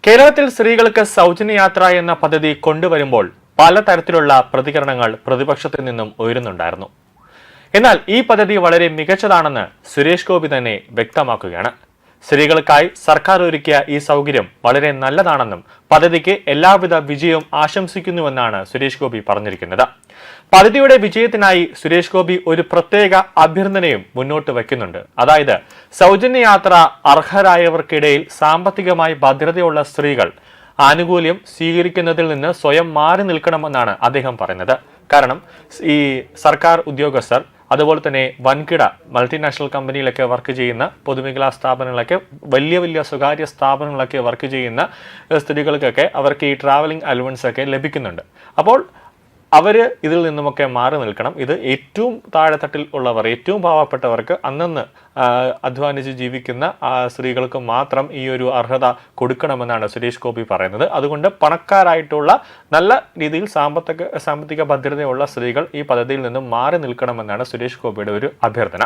കേരളത്തിൽ സ്ത്രീകൾക്ക് സൗജന്യയാത്ര എന്ന പദ്ധതി കൊണ്ടുവരുമ്പോൾ പലതരത്തിലുള്ള പ്രതികരണങ്ങൾ പ്രതിപക്ഷത്തിൽ നിന്നും ഉയരുന്നുണ്ടായിരുന്നു. എന്നാൽ ഈ പദ്ധതി വളരെ മികച്ചതാണെന്ന് സുരേഷ് ഗോപി തന്നെ വ്യക്തമാക്കുകയാണ്. സ്ത്രീകൾക്കായി സർക്കാർ ഒരുക്കിയ ഈ സൗകര്യം വളരെ നല്ലതാണെന്നും പദ്ധതിക്ക് എല്ലാവിധ വിജയവും ആശംസിക്കുന്നുവെന്നാണ് സുരേഷ് ഗോപി പറഞ്ഞിരിക്കുന്നത്. പദ്ധതിയുടെ വിജയത്തിനായി സുരേഷ് ഗോപി ഒരു പ്രത്യേക അഭ്യർത്ഥനയും മുന്നോട്ട് വയ്ക്കുന്നുണ്ട്. അതായത് സൗജന്യയാത്ര അർഹരായവർക്കിടയിൽ സാമ്പത്തികമായി ഭദ്രതയുള്ള സ്ത്രീകൾ ആനുകൂല്യം സ്വീകരിക്കുന്നതിൽ നിന്ന് സ്വയം മാറി നിൽക്കണമെന്നാണ് അദ്ദേഹം പറയുന്നത്. കാരണം ഈ സർക്കാർ ഉദ്യോഗസ്ഥർ, അതുപോലെ തന്നെ വൻകിട മൾട്ടിനാഷണൽ കമ്പനിയിലൊക്കെ വർക്ക് ചെയ്യുന്ന, പൊതുമേഖലാ സ്ഥാപനങ്ങളൊക്കെ, വലിയ സ്വകാര്യ സ്ഥാപനങ്ങളൊക്കെ വർക്ക് ചെയ്യുന്ന സ്ത്രീകൾക്കൊക്കെ അവർക്ക് ഈ ട്രാവലിംഗ് അലവൻസ് ഒക്കെ ലഭിക്കുന്നുണ്ട്. അപ്പോൾ അവർ ഇതിൽ നിന്നുമൊക്കെ മാറി നിൽക്കണം. ഇത് ഏറ്റവും താഴെത്തട്ടിൽ ഉള്ളവർ, ഏറ്റവും പാവപ്പെട്ടവർക്ക്, അന്നന്ന് അധ്വാനിച്ച് ജീവിക്കുന്ന സ്ത്രീകൾക്ക് മാത്രം ഈ ഒരു അർഹത കൊടുക്കണമെന്നാണ് സുരേഷ് ഗോപി പറയുന്നത്. അതുകൊണ്ട് പണക്കാരായിട്ടുള്ള നല്ല രീതിയിൽ സാമ്പത്തിക ഭദ്രതയുള്ള സ്ത്രീകൾ ഈ പദ്ധതിയിൽ നിന്നും മാറി നിൽക്കണമെന്നാണ് സുരേഷ് ഗോപിയുടെ ഒരു അഭ്യർത്ഥന.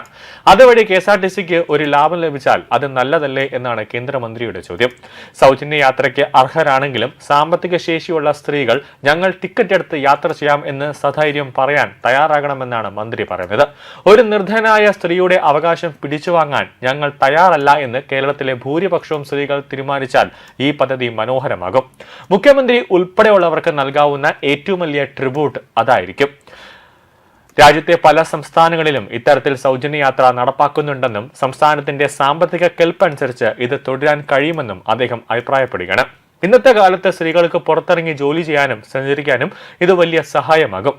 അതുവഴി KSRTCക്ക് ഒരു ലാഭം ലഭിച്ചാൽ അത് നല്ലതല്ലേ എന്നാണ് കേന്ദ്രമന്ത്രിയുടെ ചോദ്യം. സൗജന്യ യാത്രയ്ക്ക് അർഹരാണെങ്കിലും സാമ്പത്തിക ശേഷിയുള്ള സ്ത്രീകൾ ഞങ്ങൾ ടിക്കറ്റ് എടുത്ത് യാത്ര ചെയ്യാം എന്ന് സധൈര്യം പറയാൻ തയ്യാറാകണമെന്നാണ് മന്ത്രി പറയുന്നത്. ഒരു നിർധനായ സ്ത്രീയുടെ അവകാശം പിടിച്ചുവാങ്ങാൻ ഞങ്ങൾ തയ്യാറല്ല എന്ന് കേരളത്തിലെ ഭൂരിപക്ഷവും സ്ത്രീകൾ തീരുമാനിച്ചാൽ ഈ പദ്ധതി മനോഹരമാകും. മുഖ്യമന്ത്രി ഉൾപ്പെടെയുള്ളവർക്ക് നൽകാവുന്ന ഏറ്റവും വലിയ ട്രിബ്യൂട്ട് അതായിരിക്കും. രാജ്യത്തെ പല സംസ്ഥാനങ്ങളിലും ഇത്തരത്തിൽ സൗജന്യയാത്ര നടപ്പാക്കുന്നുണ്ടെന്നും സംസ്ഥാനത്തിന്റെ സാമ്പത്തിക കെൽപ്പനുസരിച്ച് ഇത് തുടരാൻ കഴിയുമെന്നും അദ്ദേഹം അഭിപ്രായപ്പെടുകയാണ്. ഇന്നത്തെ കാലത്ത് സ്ത്രീകൾക്ക് പുറത്തിറങ്ങി ജോലി ചെയ്യാനും സഞ്ചരിക്കാനും ഇത് വലിയ സഹായമാകും.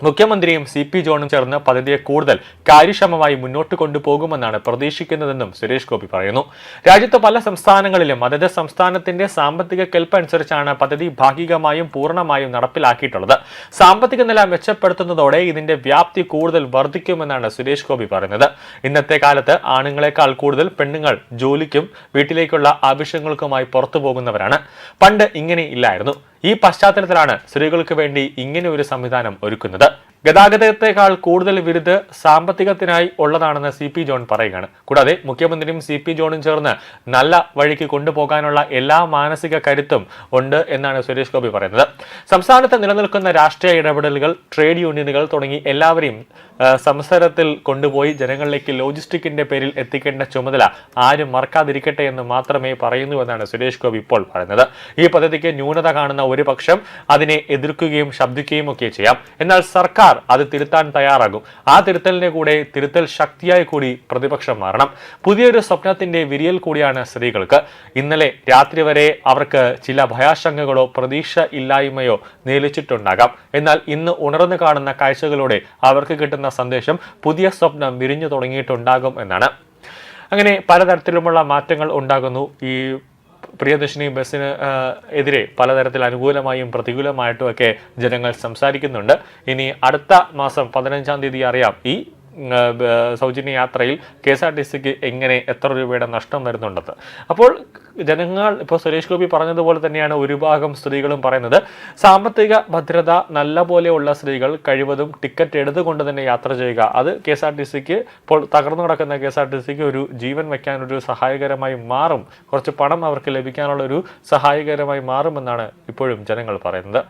മുഖ്യമന്ത്രിയും CP ജോണും ചേർന്ന് പദ്ധതിയെ കൂടുതൽ കാര്യക്ഷമമായി മുന്നോട്ട് കൊണ്ടുപോകുമെന്നാണ് പ്രതീക്ഷിക്കുന്നതെന്നും സുരേഷ് ഗോപി പറയുന്നു. രാജ്യത്ത് പല സംസ്ഥാനങ്ങളിലും അതത് സംസ്ഥാനത്തിന്റെ സാമ്പത്തിക കെൽപ്പനുസരിച്ചാണ് പദ്ധതി ഭാഗികമായും പൂർണ്ണമായും നടപ്പിലാക്കിയിട്ടുള്ളത്. സാമ്പത്തിക നില മെച്ചപ്പെടുത്തുന്നതോടെ ഇതിന്റെ വ്യാപ്തി കൂടുതൽ വർദ്ധിക്കുമെന്നാണ് സുരേഷ് ഗോപി പറയുന്നത്. ഇന്നത്തെ കാലത്ത് ആണുങ്ങളെക്കാൾ കൂടുതൽ പെണ്ണുങ്ങൾ ജോലിക്കും വീട്ടിലേക്കുള്ള ആവശ്യങ്ങൾക്കുമായി പുറത്തു പോകുന്നവരാണ്. പണ്ട് ഇങ്ങനെ ഇല്ലായിരുന്നു. ഈ പശ്ചാത്തലത്തിലാണ് സ്ത്രീകൾക്ക് വേണ്ടി ഇങ്ങനെ ഒരു സംവിധാനം ഒരുക്കുന്നത്. ഗതാഗതത്തെക്കാൾ കൂടുതൽ വിരുദ്ധ സാമ്പത്തികത്തിനായി ഉള്ളതാണെന്ന് CP ജോൺ പറയുകയാണ്. കൂടാതെ മുഖ്യമന്ത്രിയും CP ജോണും ചേർന്ന് നല്ല വഴിക്ക് കൊണ്ടുപോകാനുള്ള എല്ലാ മാനസിക കരുത്തും ഉണ്ട് എന്നാണ് സുരേഷ് ഗോപി പറയുന്നത്. സംസ്ഥാനത്ത് നിലനിൽക്കുന്ന രാഷ്ട്രീയ ഇടപെടലുകൾ, ട്രേഡ് യൂണിയനുകൾ തുടങ്ങി എല്ലാവരെയും സംസാരത്തിൽ കൊണ്ടുപോയി ജനങ്ങളിലേക്ക് ലോജിസ്റ്റിക്കിന്റെ പേരിൽ എത്തിക്കേണ്ട ചുമതല ആരും മറക്കാതിരിക്കട്ടെ എന്ന് മാത്രമേ പറയുന്നുവെന്നാണ് സുരേഷ് ഗോപി ഇപ്പോൾ പറയുന്നത്. ഈ പദ്ധതിക്ക് ന്യൂനത കാണുന്ന ഒരു പക്ഷം അതിനെ എതിർക്കുകയും ശബ്ദിക്കുകയും ഒക്കെ ചെയ്യാം. എന്നാൽ സർക്കാർ അത് തിരുത്താൻ തയ്യാറാകും. ആ തിരുത്തലിന്റെ കൂടെ തിരുത്തൽ ശക്തിയായി കൂടി പ്രതിപക്ഷം മാറണം. പുതിയൊരു സ്വപ്നത്തിന്റെ വിരിയൽ കൂടിയാണ് സ്ത്രീകൾക്ക്. ഇന്നലെ രാത്രി വരെ അവർക്ക് ചില ഭയാശങ്കകളോ പ്രതീക്ഷ ഇല്ലായ്മയോ നേലിച്ചിട്ടുണ്ടാകാം. എന്നാൽ ഇന്ന് ഉണർന്നു കാണുന്ന കാഴ്ചകളോടെ അവർക്ക് കിട്ടുന്ന സന്ദേശം പുതിയ സ്വപ്നം വിരിഞ്ഞു തുടങ്ങിയിട്ടുണ്ടാകും എന്നാണ്. അങ്ങനെ പലതരത്തിലുമുള്ള മാറ്റങ്ങൾ ഉണ്ടാകുന്നു. ഈ പ്രിയദർശിനി ബസ്സിന് എതിരെ പലതരത്തിൽ അനുകൂലമായും പ്രതികൂലമായിട്ടും ഒക്കെ ജനങ്ങൾ സംസാരിക്കുന്നുണ്ട്. ഇനി അടുത്ത മാസം 15-ാം തീയതി അറിയാം ഈ സൗജന്യ യാത്രയിൽ KSRTCക്ക് എത്ര രൂപയുടെ നഷ്ടം വരുന്നുണ്ടെന്ന്. അപ്പോൾ ജനങ്ങൾ, ഇപ്പോൾ സുരേഷ് ഗോപി പറഞ്ഞതുപോലെ തന്നെയാണ് ഒരു ഭാഗം സ്ത്രീകളും പറയുന്നത്, സാമ്പത്തിക ഭദ്രത നല്ല പോലെയുള്ള സ്ത്രീകൾ കഴിവതും ടിക്കറ്റ് എടുത്തുകൊണ്ട് തന്നെ യാത്ര ചെയ്യുക. അത് KSRTCക്ക്, ഇപ്പോൾ തകർന്നു കിടക്കുന്ന KSRTCക്ക് ഒരു ജീവൻ വയ്ക്കാനൊരു സഹായകരമായി മാറും. കുറച്ച് പണം അവർക്ക് ലഭിക്കാനുള്ള ഒരു സഹായകരമായി മാറുമെന്നാണ് ഇപ്പോഴും ജനങ്ങൾ പറയുന്നത്.